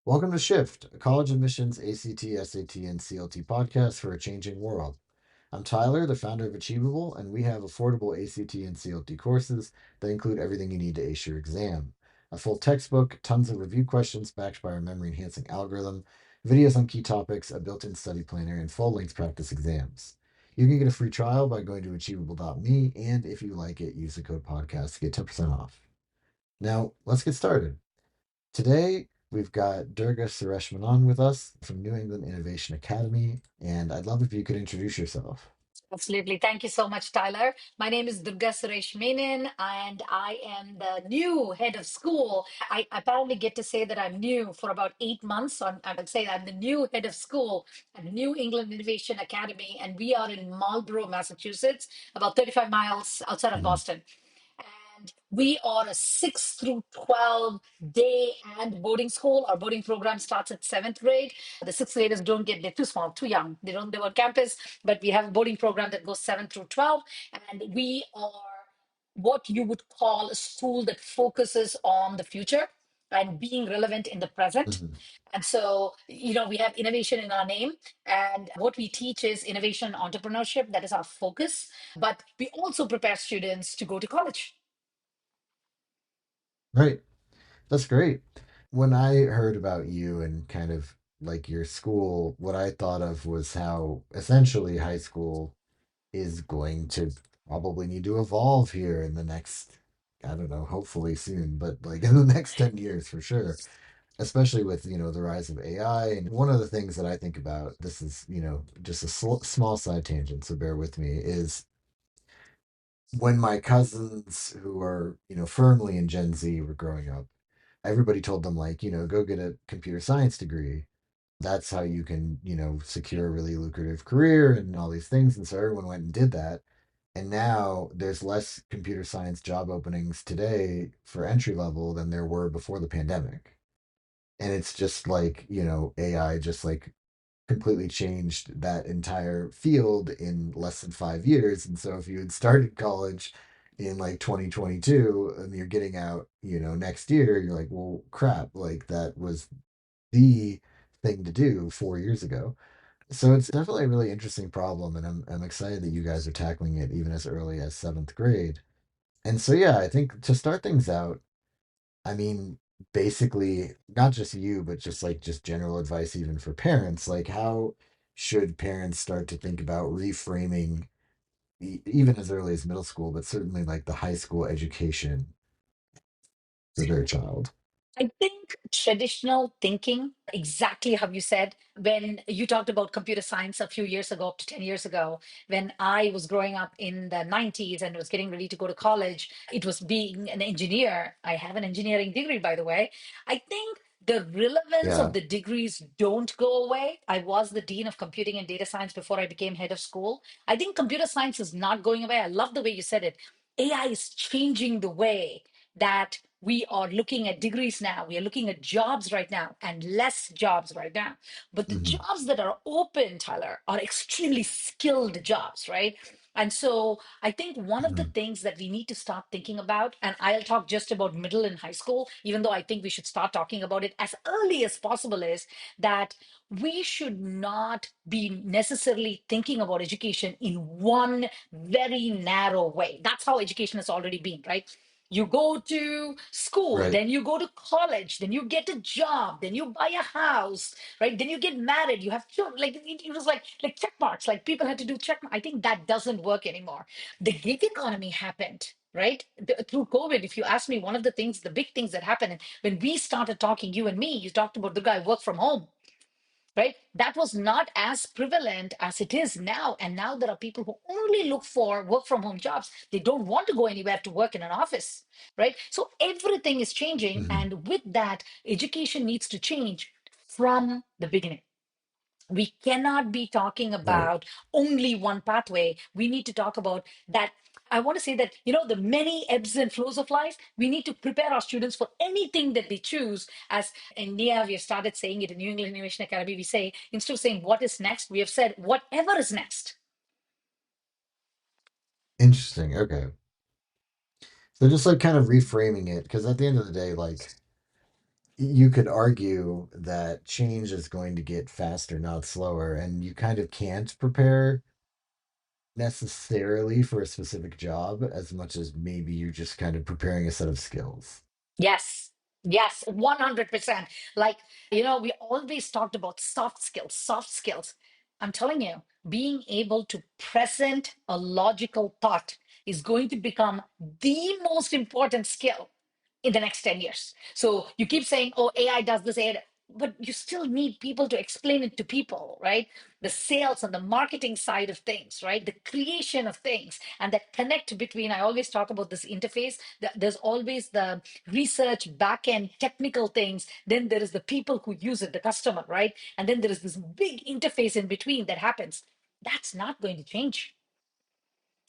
Welcome to Shift, a college admissions ACT, SAT, and CLT podcast for a changing world. I'm Tyler, the founder of Achievable, and we have affordable ACT and CLT courses that include everything you need to ace your exam. A full textbook, tons of review questions backed by our memory enhancing algorithm, videos on key topics, a built in study planner, and full length practice exams. You can get a free trial by going to achievable.me, and if you like it, use the code podcast to get 10% off. Now, let's get started. Today, we've got Durga Suresh-Menon with us from New England Innovation Academy, and I'd love if you could introduce yourself. Absolutely. Thank you so much, Tyler. My name is Durga Suresh-Menon, and I am the new head of school. I apparently get to say that I'm new for about 8 months. So I would say I'm the new head of school at New England Innovation Academy, and we are in Marlborough, Massachusetts, about 35 miles outside of Mhm. Boston. And we are a 6 through 12 day and boarding school. Our boarding program starts at seventh grade. The sixth graders don't get, they're too small, too young. They don't live on campus, but we have a boarding program that goes 7 through 12. And we are what you would call a school that focuses on the future and being relevant in the present. Mhm. And so, we have innovation in our name. And what we teach is innovation and entrepreneurship. That is our focus. But we also prepare students to go to college. Right. That's great. When I heard about you and kind of like your school, what I thought of was how essentially high school is going to probably need to evolve here in the next, I don't know, hopefully soon, but like in the next 10 years for sure, especially with, the rise of AI. And one of the things that I think about, this is, just a small side tangent, so bear with me, is when my cousins who are, firmly in Gen Z were growing up, everybody told them like, go get a computer science degree. That's how you can, secure a really lucrative career and all these things. And so everyone went and did that. And now there's less computer science job openings today for entry level than there were before the pandemic. And it's just like, AI just like completely changed that entire field in less than 5 years. And so if you had started college in like 2022 and you're getting out, next year, you're like, well, crap, like that was the thing to do 4 years ago. So it's definitely a really interesting problem. And I'm excited that you guys are tackling it even as early as seventh grade. And so, yeah, I think to start things out, I mean, basically, not just you, but just general advice, even for parents. Like, how should parents start to think about reframing, even as early as middle school, but certainly like the high school education for their child? I think traditional thinking, exactly how you said, when you talked about computer science a few years ago, up to 10 years ago, when I was growing up in the 90s and was getting ready to go to college, it was being an engineer. I have an engineering degree, by the way. I think the relevance of Yeah. the degrees don't go away. I was the dean of computing and data science before I became head of school. I think computer science is not going away. I love the way you said it. AI is changing the way that we are looking at degrees now. We are looking at jobs right now and less jobs right now. But the Hmm. jobs that are open, Tyler, are extremely skilled jobs, right? And so I think one of the Hmm. things that we need to start thinking about, and I'll talk just about middle and high school, even though I think we should start talking about it as early as possible, is that we should not be necessarily thinking about education in one very narrow way. That's how education has already been, right? You go to school, Right. then you go to college, then you get a job, then you buy a house, right? Then you get married, you have children. Like it was like check marks, like people had to do check. I think that doesn't work anymore. The gig economy happened. Right through COVID, if you ask me, one of the things, the big things that happened when we started talking, you and me, you talked about the guy work from home, right? That was not as prevalent as it is now. And now there are people who only look for work from home jobs. They don't want to go anywhere to work in an office, right? So everything is changing. Hmm. And with that, education needs to change from the beginning. We cannot be talking Right. about only one pathway. We need to talk about that. I want to say that, the many ebbs and flows of life, we need to prepare our students for anything that they choose. As in NEIA, we have started saying it in New England Innovation Academy, we say, instead of saying what is next, we have said whatever is next. Interesting. Okay. So just like kind of reframing it, because at the end of the day, like, you could argue that change is going to get faster, not slower, and you kind of can't prepare necessarily for a specific job as much as maybe you're just kind of preparing a set of skills. Yes. Yes, 100%. Like, we always talked about soft skills, soft skills. I'm telling you, being able to present a logical thought is going to become the most important skill in the next 10 years. So you keep saying, oh, AI does this, AI, but you still need people to explain it to people, right? The sales and the marketing side of things, right? The creation of things and that connect between, I always talk about this interface. There's always the research, back end, technical things. Then there is the people who use it, the customer, right? And then there is this big interface in between that happens. That's not going to change,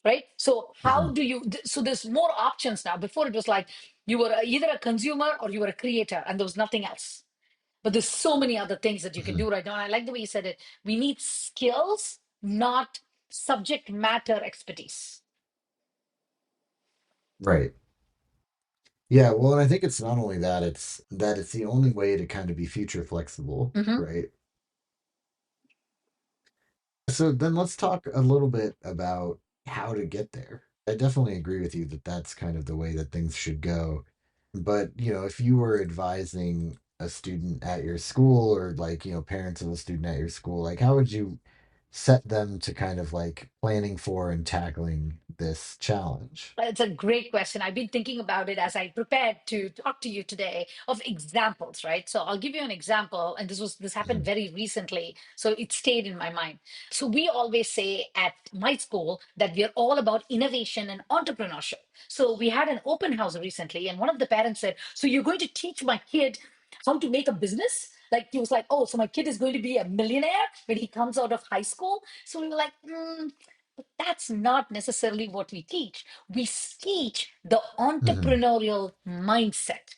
right? So Mhm. so there's more options now. Before it was like you were either a consumer or you were a creator, and there was nothing else. But there's so many other things that you can Mhm. do right now. And I like the way you said it. We need skills, not subject matter expertise. Right. Yeah, well, and I think it's not only that, it's that it's the only way to kind of be future flexible, Hmm. right? So then let's talk a little bit about how to get there. I definitely agree with you that that's kind of the way that things should go. But, if you were advising a student at your school or like, parents of a student at your school, like how would you set them to kind of like planning for and tackling this challenge? It's a great question. I've been thinking about it as I prepared to talk to you today of examples, right? So I'll give you an example, and this happened Mhm. very recently, so it stayed in my mind. So we always say at my school that we're all about innovation and entrepreneurship. So we had an open house recently, and one of the parents said, "So you're going to teach my kid how to make a business?" Like he was like, "Oh, so my kid is going to be a millionaire when he comes out of high school?" So we were like, but that's not necessarily what we teach. We teach the Mhm. entrepreneurial mindset,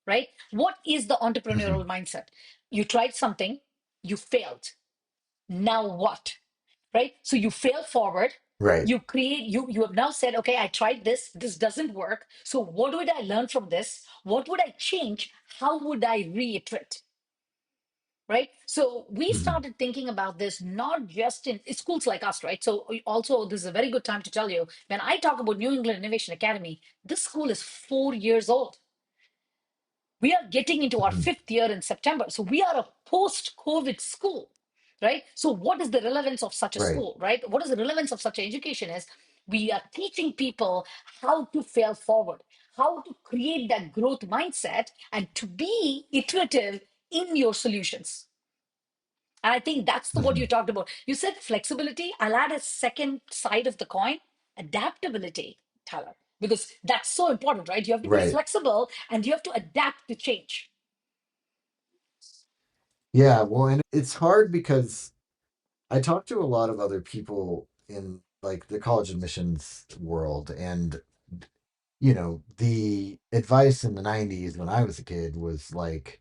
right? What is the Mhm. entrepreneurial mindset? You tried something, you failed. Now what? Right? So you fail forward. Right. You have now said, okay, I tried this, this doesn't work. So what would I learn from this? What would I change? How would I reiterate? Right, so we Mhm. started thinking about this not just in schools like us, right? So also this is a very good time to tell you, when I talk about New England Innovation Academy, this school is 4 years old. We are getting into our Mhm. fifth year in September, so we are a post-COVID school, right? So what is the relevance of such a Right. school, right? What is the relevance of such education is we are teaching people how to fail forward, how to create that growth mindset, and to be iterative in your solutions. And I think that's what you Mhm. talked about. You said flexibility. I'll add a second side of the coin, adaptability, Tyler, because that's so important, right? You have to be Right. flexible and you have to adapt to change. Yeah, well, and it's hard because I talk to a lot of other people in like the college admissions world, and the advice in the 90s when I was a kid was like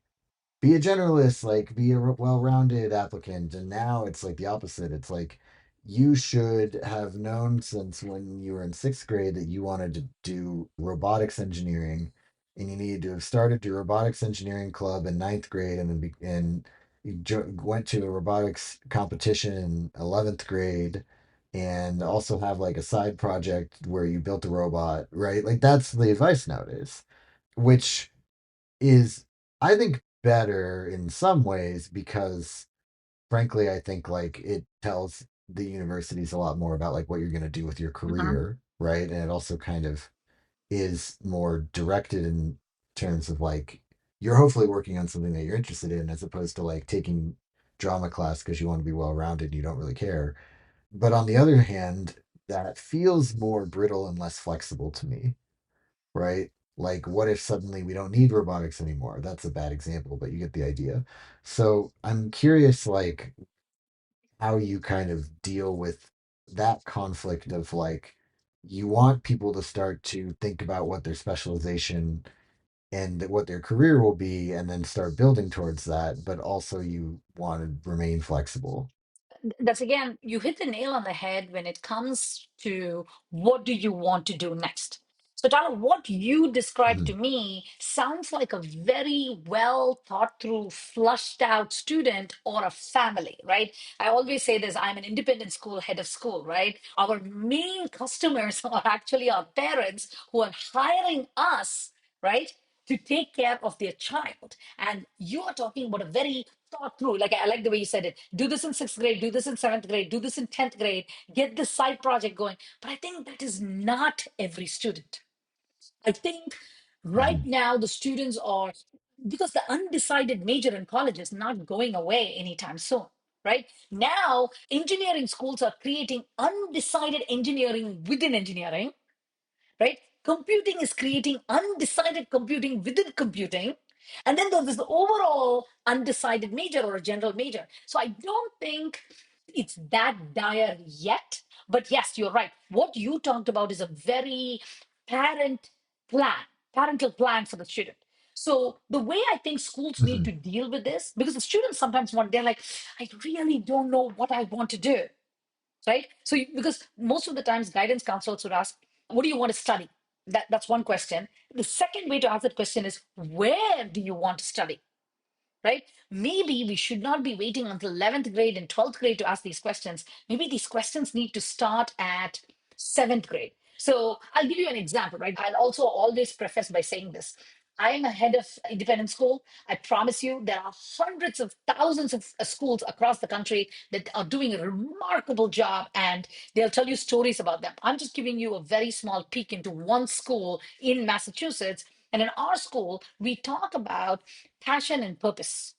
be a generalist, like be a well-rounded applicant. And now it's like the opposite. It's like you should have known since when you were in sixth grade that you wanted to do robotics engineering, and you needed to have started your robotics engineering club in ninth grade, and then and you went to a robotics competition in 11th grade, and also have like a side project where you built a robot, right? Like that's the advice nowadays, which is I think better in some ways because frankly I think like it tells the universities a lot more about like what you're going to do with your Mhm. career, right? And it also kind of is more directed in terms of like you're hopefully working on something that you're interested in as opposed to like taking drama class because you want to be well rounded and you don't really care. But on the other hand, that feels more brittle and less flexible to me, right? Like, what if suddenly we don't need robotics anymore? That's a bad example, but you get the idea. So I'm curious, like, how you kind of deal with that conflict of like, you want people to start to think about what their specialization and what their career will be, and then start building towards that, but also you want to remain flexible. That's again, you hit the nail on the head when it comes to what do you want to do next. So, Tyler, what you described to Mhm. me sounds like a very well thought through, flushed out student or a family, right? I always say this, I'm an independent school head of school, right? Our main customers are actually our parents who are hiring us, right, to take care of their child. And you are talking about a very thought through, like I like the way you said it, do this in sixth grade, do this in seventh grade, do this in 10th grade, get this side project going. But I think that is not every student. I think right Mhm. now the students are, because the undecided major in college is not going away anytime soon. Right now, engineering schools are creating undecided engineering within engineering, right? Computing is creating undecided computing within computing. And then there's this overall undecided major or a general major. So I don't think it's that dire yet. But yes, you're right. What you talked about is a very parent plan, parental plan for the student. So the way I think schools need to Mhm. deal with this, because the students sometimes want, they're like, I really don't know what I want to do, right? So because most of the times guidance counselors would ask, what do you want to study? That's one question. The second way to ask that question is, where do you want to study? Right? Maybe we should not be waiting until 11th grade and 12th grade to ask these questions. Maybe these questions need to start at 7th grade. So I'll give you an example, right? I'll also always preface by saying this. I am a head of independent school. I promise you, there are hundreds of thousands of schools across the country that are doing a remarkable job, and they'll tell you stories about them. I'm just giving you a very small peek into one school in Massachusetts. And in our school, we talk about passion and purpose.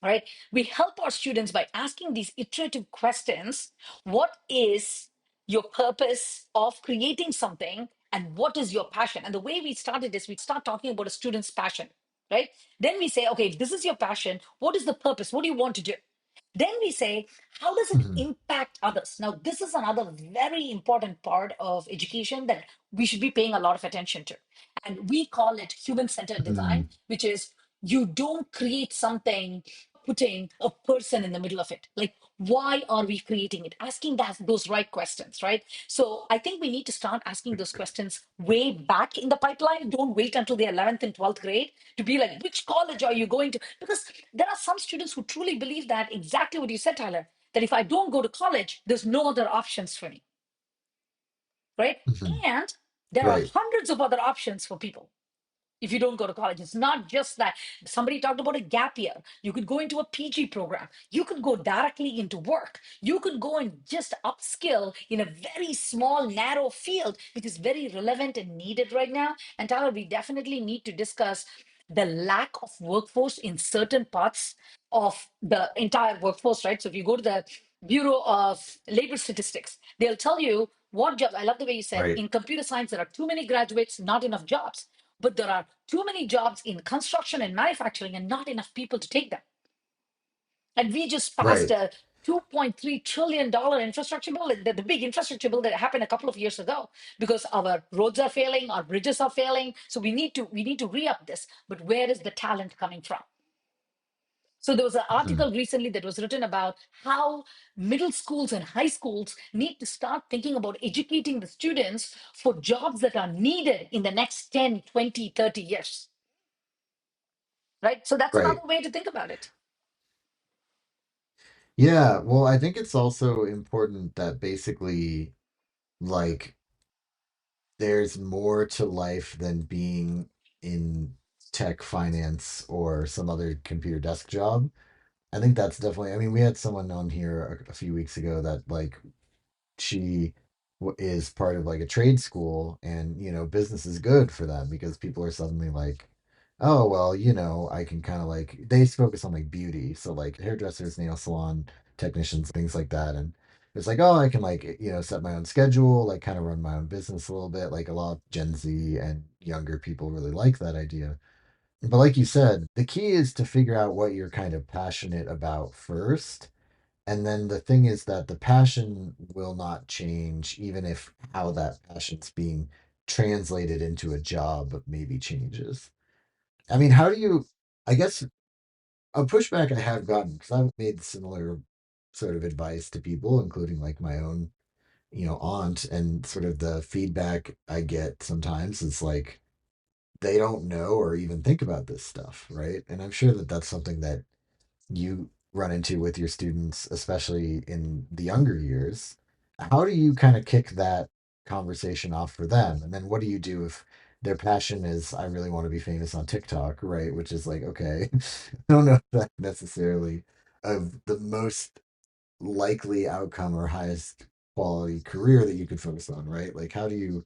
All right. We help our students by asking these iterative questions. What is your purpose of creating something? And what is your passion? And the way we started is we start talking about a student's passion, right? Then we say, okay, if this is your passion, what is the purpose? What do you want to do? Then we say, how does it Mhm. impact others? Now, this is another very important part of education that we should be paying a lot of attention to. And we call it human centered design, Mhm. which is you don't create something putting a person in the middle of it. Like, why are we creating it? Asking those right questions, right? So I think we need to start asking those questions way back in the pipeline. Don't wait until the 11th and 12th grade to be like, which college are you going to? Because there are some students who truly believe that exactly what you said, Tyler, that if I don't go to college, there's no other options for me, right? Mhm. And there are Right. hundreds of other options for people if you don't go to college. It's not just that. Somebody talked about a gap year. You could go into a PG program. You could go directly into work. You could go and just upskill in a very small, narrow field, which is very relevant and needed right now. And Tyler, we definitely need to discuss the lack of workforce in certain parts of the entire workforce, right? So if you go to the Bureau of Labor Statistics, they'll tell you what jobs. I love the way you said Right. in computer science, there are too many graduates, not enough jobs. But there are too many jobs in construction and manufacturing and not enough people to take them. And we just passed Right. a $2.3 trillion infrastructure bill, the big infrastructure bill that happened a couple of years ago, because our roads are failing, our bridges are failing. So we need to re-up this. But where is the talent coming from? So there was an Mhm. article recently that was written about how middle schools and high schools need to start thinking about educating the students for jobs that are needed in the next 10, 20, 30 years. Right? So that's another Right. way to think about it. Yeah. Well, I think it's also important that basically, like, there's more to life than being in tech finance or some other computer desk job. I think that's definitely, I mean, we had someone on here a few weeks ago that, like, she is part of like a trade school, and business is good for them because people are suddenly like, oh well, I can kind of, like, they focus on like beauty, so like hairdressers, nail salon technicians, things like that. And it's like, oh, I can, like, set my own schedule, like kind of run my own business a little bit. Like a lot of Gen Z and younger people really like that idea. But like you said, the key is to figure out what you're kind of passionate about first. And then the thing is that the passion will not change, even if how that passion's being translated into a job maybe changes. I mean, how do you, I guess a pushback I have gotten, because I've made similar sort of advice to people, including like my own aunt, and sort of the feedback I get sometimes is like they don't know or even think about this stuff, right? And I'm sure that that's something that you run into with your students, especially in the younger years. How do you kind of kick that conversation off for them? And then what do you do if their passion is, I really want to be famous on TikTok, right? Which is like, okay, I don't know if that's necessarily of the most likely outcome or highest quality career that you could focus on, right? Like, how do you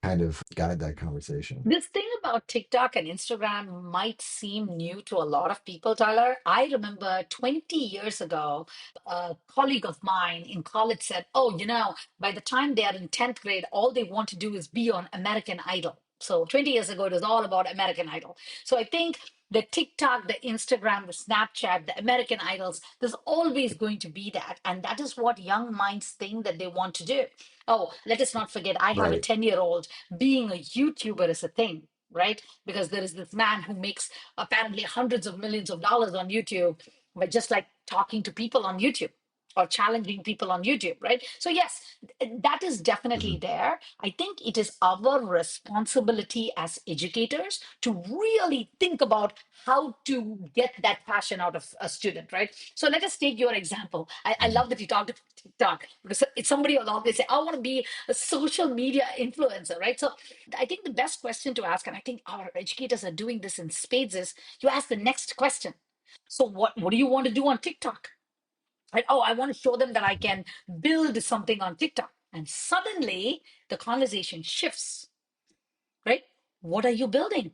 kind of guide that conversation? This thing about TikTok and Instagram might seem new to a lot of people, Tyler. I remember 20 years ago, a colleague of mine in college said, "Oh, by the time they are in 10th grade, all they want to do is be on American Idol." So 20 years ago, it was all about American Idol. So I think the TikTok, the Instagram, the Snapchat, the American Idols, there's always going to be that. And that is what young minds think that they want to do. Oh, let us not forget, I have a Right. 10-year-old. Being a YouTuber is a thing, right? Because there is this man who makes apparently hundreds of millions of dollars on YouTube by just like talking to people on YouTube or challenging people on YouTube, right? So, yes, that is definitely Hmm. there. I think it is our responsibility as educators to really think about how to get that passion out of a student, right? So, let us take your example. I Hmm. love that you talked about TikTok because it's somebody will always say, I want to be a social media influencer, right? So, I think the best question to ask, and I think our educators are doing this in spades, is you ask the next question. So what do you want to do on TikTok? Right? Oh, I want to show them that I can build something on TikTok. And suddenly the conversation shifts, right? What are you building?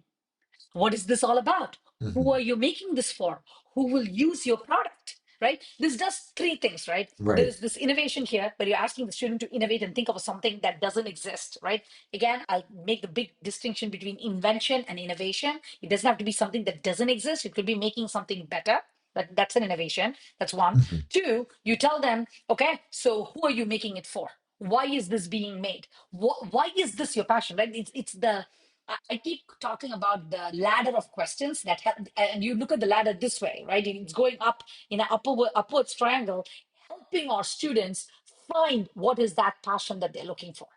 What is this all about? Who Hmm. are you making this for? Who will use your product? Right? This does three things, right? Right. There's this innovation here, where you're asking the student to innovate and think of something that doesn't exist, right? Again, I'll make the big distinction between invention and innovation. It doesn't have to be something that doesn't exist. It could be making something better. That's an innovation. That's one. Hmm. Two, you tell them, okay, so who are you making it for? Why is this being made? Why is this your passion? Right? It's the I keep talking about the ladder of questions that help, and you look at the ladder this way, right? It's going up in an upwards triangle, helping our students find what is that passion that they're looking for.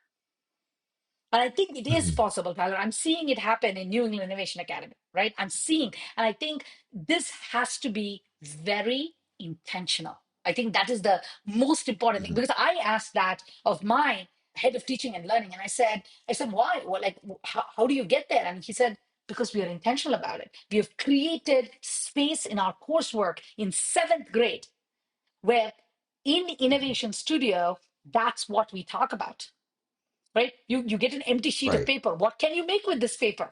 And I think it is Hmm. possible, Tyler. I'm seeing it happen in New England Innovation Academy, right? I'm seeing, and I think this has to be very intentional. I think that is the most important thing Hmm. because I asked that of my head of teaching and learning, and I said, why? Well, like, how do you get there? And he said, because we are intentional about it. We have created space in our coursework in 7th grade where in Innovation Studio, that's what we talk about, right? You get an empty sheet of Right. paper. What can you make with this paper?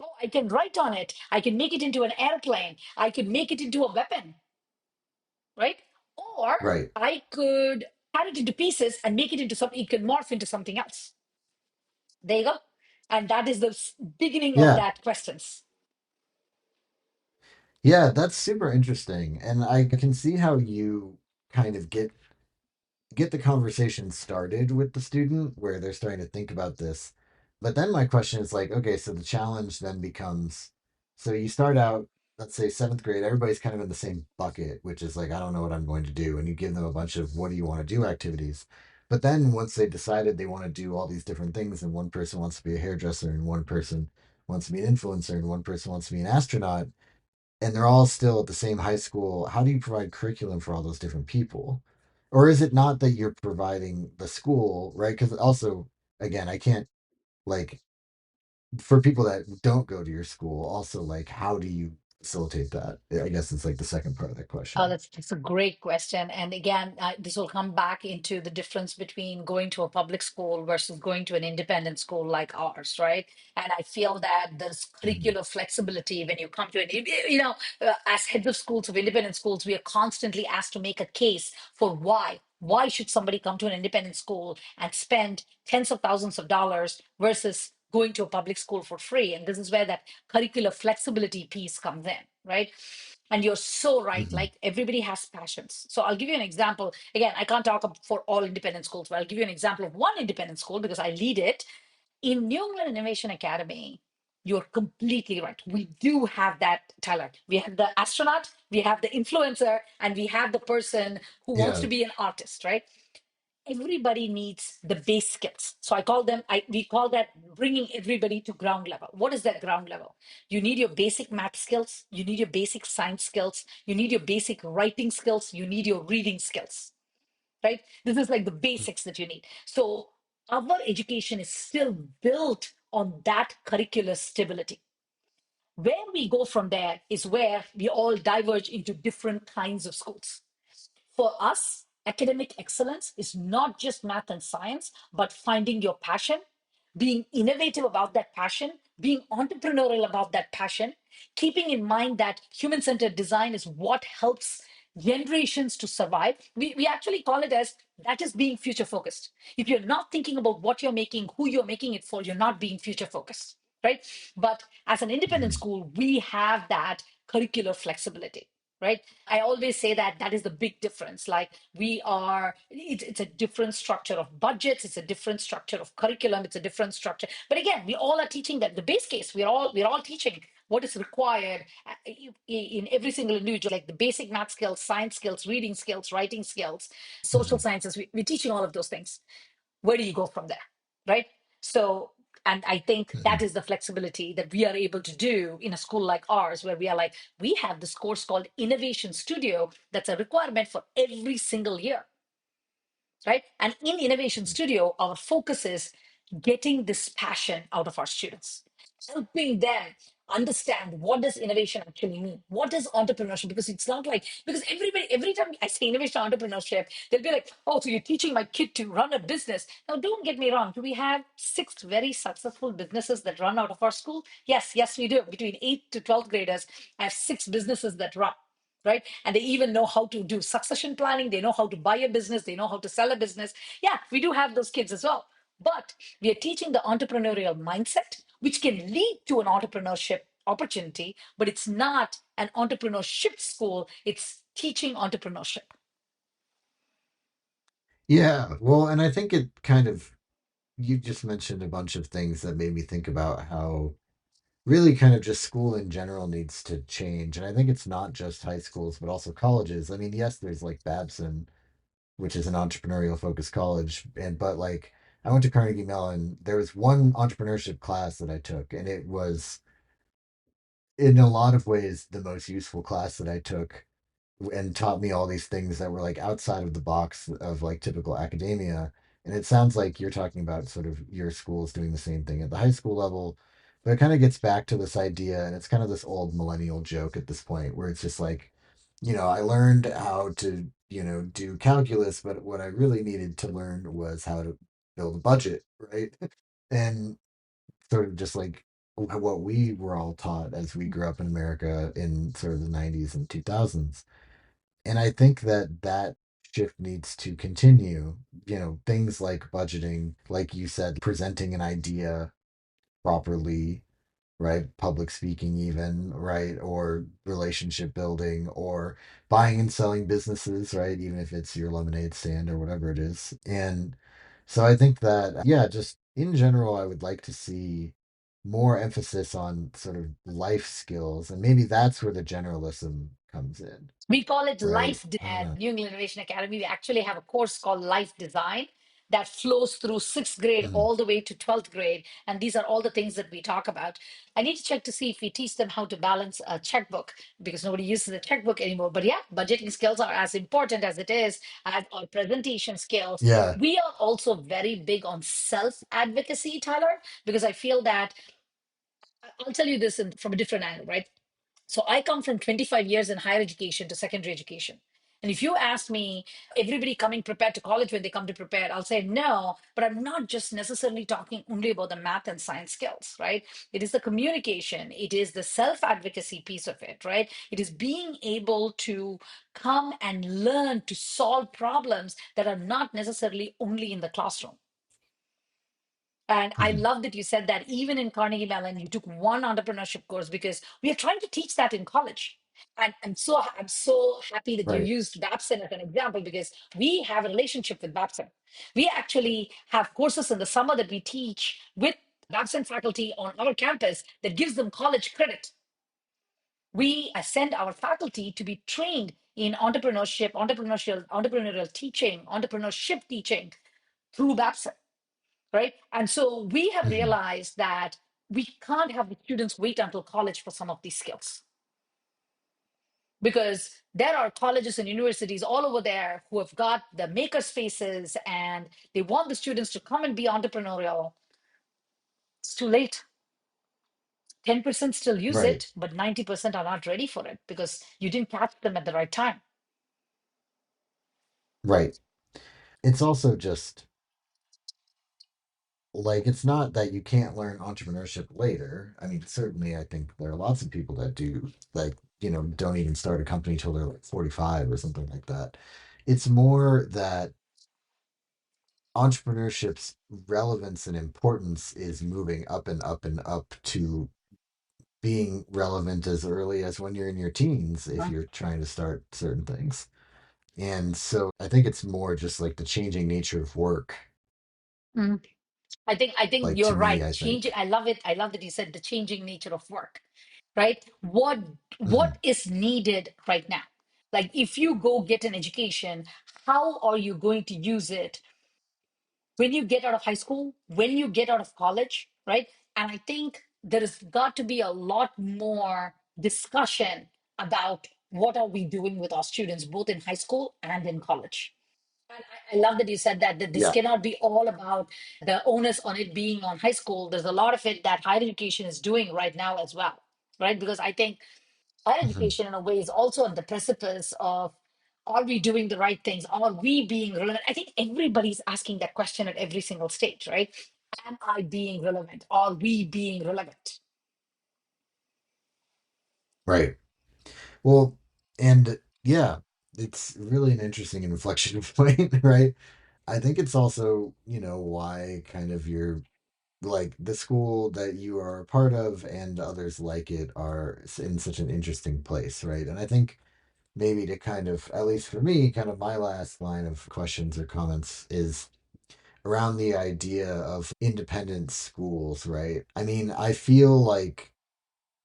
Oh, I can write on it. I can make it into an airplane. I could make it into a weapon, right? Or Right. I could cut it into pieces and make it into something. It could morph into something else. There you go. And that is the beginning of Yeah. that questions. Yeah, that's super interesting. And I can see how you kind of get the conversation started with the student where they're starting to think about this. But then my question is like, okay, so the challenge then becomes, so you start out, let's say 7th grade, everybody's kind of in the same bucket, which is like, I don't know what I'm going to do. And you give them a bunch of what do you want to do activities. But then once they decided they want to do all these different things, and one person wants to be a hairdresser, and one person wants to be an influencer, and one person wants to be an astronaut, and they're all still at the same high school, how do you provide curriculum for all those different people? Or is it not that you're providing the school, right? Because also, again, I can't like for people that don't go to your school, also like how do you facilitate that? I guess it's like the second part of that Oh, question. that's a great question. And again, this will come back into the difference between going to a public school versus going to an independent school like ours, right? And I feel that there's Mhm. curricular flexibility when you come to it. As heads of schools of independent schools, we are constantly asked to make a case for why. Why should somebody come to an independent school and spend tens of thousands of dollars versus going to a public school for free? And this is where that curricular flexibility piece comes in, right? And you're so right. Mhm. Like everybody has passions. So I'll give you an example. Again, I can't talk for all independent schools, but I'll give you an example of one independent school because I lead it. In New England Innovation Academy, you're completely right. We do have that talent. We have the astronaut, we have the influencer, and we have the person who wants to Yeah. be an artist, right? everybody needs the base skills. So we call that bringing everybody to ground level. What is that ground level? You need your basic math skills, you need your basic science skills, you need your basic writing skills, you need your reading skills, right? This is like the basics that you need. So our education is still built on that curricular stability. Where we go from there is where we all diverge into different kinds of schools. For us, academic excellence is not just math and science, but finding your passion, being innovative about that passion, being entrepreneurial about that passion, keeping in mind that human centered design is what helps generations to survive. We actually call it as that is being future focused. If you're not thinking about what you're making, who you're making it for, you're not being future focused, right? But as an independent Mhm. school, we have that curricular flexibility, right? I always say that that is the big difference. Like it's a different structure of budgets, it's a different structure of curriculum, it's a different structure. But again, we all are teaching that the base case. We're all teaching what is required in every single individual, like the basic math skills, science skills, reading skills, writing skills, social Mhm. sciences. We're teaching all of those things. Where do you go from there, right? So, and I think that Mhm. is the flexibility that we are able to do in a school like ours, where we are like, we have this course called Innovation Studio that's a requirement for every single year, right? And in Innovation Mhm. Studio, our focus is getting this passion out of our students, helping them understand what does innovation actually mean, what is entrepreneurship, because it's not like, because every time I say innovation entrepreneurship, they'll be like, oh, so you're teaching my kid to run a business. Now, don't get me wrong, do we have six very successful businesses that run out of our school? Yes, we do. Between 8th to 12th graders, I have six businesses that run, right? And they even know how to do succession planning. They know how to buy a business. They know how to sell a business. Yeah, we do have those kids as well. But we are teaching the entrepreneurial mindset, which can lead to an entrepreneurship opportunity, but it's not an entrepreneurship school. It's teaching entrepreneurship. Yeah, well, and I think it kind of, you just mentioned a bunch of things that made me think about how really kind of just school in general needs to change. And I think it's not just high schools, but also colleges. I mean, yes, there's like Babson, which is an entrepreneurial focused college, and but like I went to Carnegie Mellon. There was one entrepreneurship class that I took, and it was in a lot of ways the most useful class that I took, and taught me all these things that were like outside of the box of like typical academia. And it sounds like you're talking about sort of your schools doing the same thing at the high school level. But it kind of gets back to this idea, and it's kind of this old millennial joke at this point, where it's just like, I learned how to, do calculus, but what I really needed to learn was how to build a budget, right? And sort of just like what we were all taught as we grew up in America in sort of the 90s and 2000s. And I think that that shift needs to continue. Things like budgeting, like you said, presenting an idea properly, right? Public speaking, even, right? Or relationship building, or buying and selling businesses, right? Even if it's your lemonade stand or whatever it is. And so I think that, yeah, just in general, I would like to see more emphasis on sort of life skills. And maybe that's where the generalism comes in, We call it right? life I don't at know. New England Innovation Academy. We actually have a course called Life Design that flows through sixth grade Mhm. all the way to 12th grade. And these are all the things that we talk about. I need to check to see if we teach them how to balance a checkbook, because nobody uses a checkbook anymore. But yeah, budgeting skills are as important as it is as our presentation skills. Yeah. We are also very big on self advocacy, Tyler, because I feel that I'll tell you this from a different angle, right? So I come from 25 years in higher education to secondary education. And if you ask me, everybody coming prepared to college when they come to prepare, I'll say no, but I'm not just necessarily talking only about the math and science skills, right? It is the communication, it is the self advocacy piece of it, right? It is being able to come and learn to solve problems that are not necessarily only in the classroom. And I Mhm. love that you said that even in Carnegie Mellon, you took one entrepreneurship course, because we are trying to teach that in college. And I'm so happy that you Right. used Babson as an example, because we have a relationship with Babson. We actually have courses in the summer that we teach with Babson faculty on our campus that gives them college credit. We send our faculty to be trained in entrepreneurial teaching, entrepreneurship teaching through Babson, right? And so we have Hmm. realized that we can't have the students wait until college for some of these skills, because there are colleges and universities all over there who have got the maker spaces and they want the students to come and be entrepreneurial. It's too late. 10% still use Right. it, but 90% are not ready for it because you didn't catch them at the right time. Right. It's also just like it's not that you can't learn entrepreneurship later. I mean, certainly I think there are lots of people that do like, don't even start a company till they're like 45 or something like that. It's more that entrepreneurship's relevance and importance is moving up and up and up to being relevant as early as when you're in your teens if Huh? you're trying to start certain things. And so I think it's more just like the changing nature of work. Mm. I think Like to you're me, right. I Changing. think. I love it. I love that you said the changing nature of work, right? What Mhm. is needed right now? Like if you go get an education, how are you going to use it when you get out of high school, when you get out of college, right? And I think there has got to be a lot more discussion about what are we doing with our students, both in high school and in college. And I love that you said that this Yeah. cannot be all about the onus on it being on high school. There's a lot of it that higher education is doing right now as well, right? Because I think higher Mhm. education, in a way, is also on the precipice of, are we doing the right things? Are we being relevant? I think everybody's asking that question at every single stage, right? Am I being relevant? Are we being relevant? Right. Well, and yeah, it's really an interesting inflection point, right? I think it's also, why kind of you're like the school that you are a part of and others like it are in such an interesting place, right? And I think maybe to kind of, at least for me, kind of my last line of questions or comments is around the idea of independent schools, right? I mean, I feel like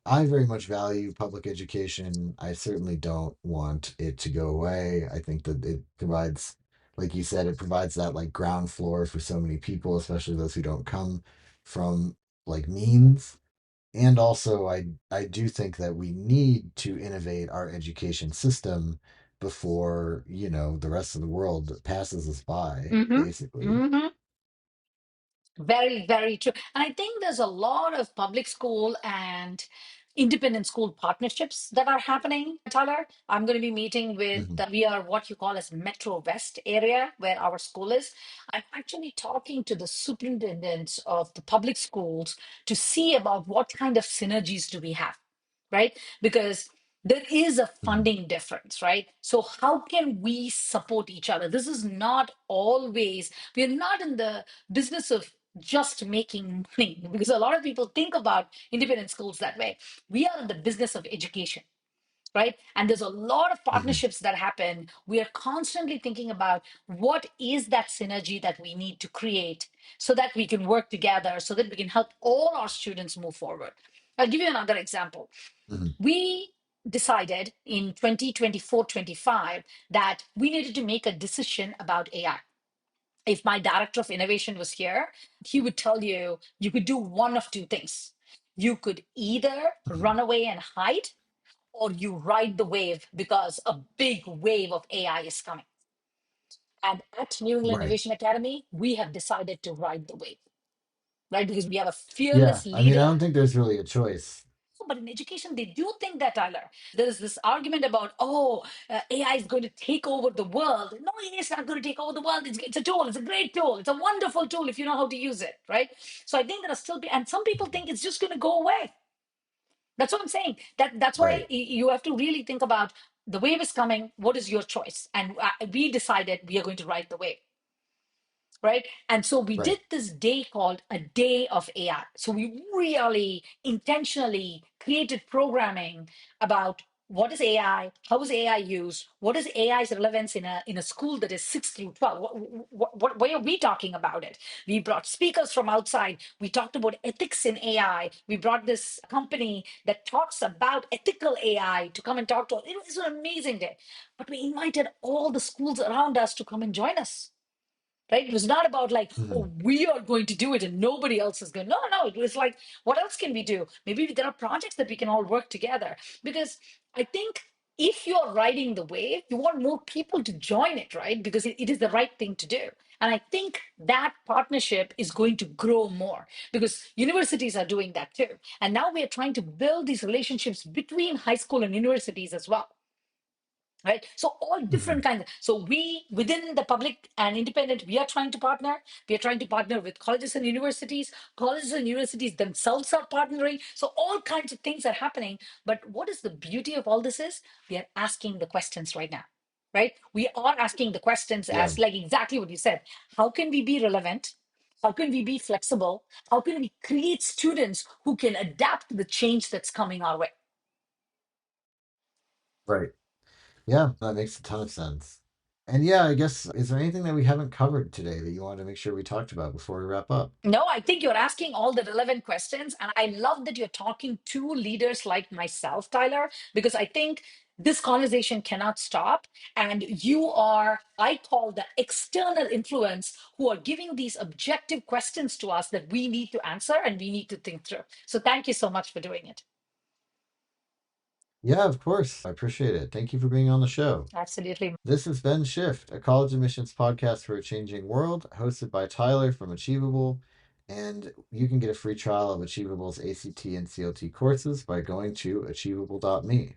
I very much value public education. I certainly don't want it to go away. I think that it provides, like you said, it provides that like ground floor for so many people, especially those who don't come from like means. And also, I do think that we need to innovate our education system before, the rest of the world passes us by, basically. Mm-hmm. Very, very true. And I think there's a lot of public school and independent school partnerships that are happening, Tyler. I'm going to be meeting with, Hmm. we are what you call as Metro West area, where our school is. I'm actually talking to the superintendents of the public schools to see about what kind of synergies do we have, right? Because there is a Hmm. funding difference, right? So how can we support each other? This is not always, we're not in the business of just making money, because a lot of people think about independent schools that way. We are in the business of education, right? And there's a lot of Hmm. partnerships that happen. We are constantly thinking about what is that synergy that we need to create so that we can work together, so that we can help all our students move forward. I'll give you another example. Hmm. We decided in 2024-25 that we needed to make a decision about AI. If my director of innovation was here, he would tell you you could do one of two things. You could either Hmm. run away and hide, or you ride the wave because a big wave of AI is coming. And at New England Right. Innovation Academy, we have decided to ride the wave, right? Because we have a Yeah. fearless I mean, I leader. don't think there's really a choice. But in education, they do think that, Tyler. There is this argument about, oh, AI is going to take over the world. No, it is not going to take over the world. It's a tool. It's a great tool. It's a wonderful tool if you know how to use it, right? So I think there are still, and some people think it's just going to go away. That's what I'm saying. That's why Right. you have to really think about, the wave is coming. What is your choice? And we decided we are going to ride the wave, right? And so we Right. did this day called a day of AI. So we really intentionally created programming about what is AI? How is AI used? What is AI's relevance in a school that is 6 through 12? Why are we talking about it? We brought speakers from outside. We talked about ethics in AI. We brought this company that talks about ethical AI to come and talk to us. It was an amazing day. But we invited all the schools around us to come and join us, right? It was not about like, Mhm. oh, we are going to do it and nobody else is going. No, no, it was like, what else can we do? Maybe there are projects that we can all work together. Because I think if you're riding the wave, you want more people to join it, right? Because it is the right thing to do. And I think that partnership is going to grow more because universities are doing that too. And now we are trying to build these relationships between high school and universities as well, right? So all Mhm. different kinds. So we within the public and independent, we are trying to partner. We are trying to partner with colleges and universities. Colleges and universities themselves are partnering. So all kinds of things are happening. But what is the beauty of all this is we are asking the questions right now, right? We are asking the questions Yeah. as like exactly what you said. How can we be relevant? How can we be flexible? How can we create students who can adapt to the change that's coming our way? Right. Yeah, that makes a ton of sense. And yeah, I guess, is there anything that we haven't covered today that you wanted to make sure we talked about before we wrap up? No, I think you're asking all the relevant questions. And I love that you're talking to leaders like myself, Tyler, because I think this conversation cannot stop. And you are, I call the external influence who are giving these objective questions to us that we need to answer and we need to think through. So thank you so much for doing it. Yeah, of course. I appreciate it. Thank you for being on the show. Absolutely. This has been Shift, a college admissions podcast for a changing world, hosted by Tyler from Achievable. And you can get a free trial of Achievable's ACT and CLT courses by going to achievable.me.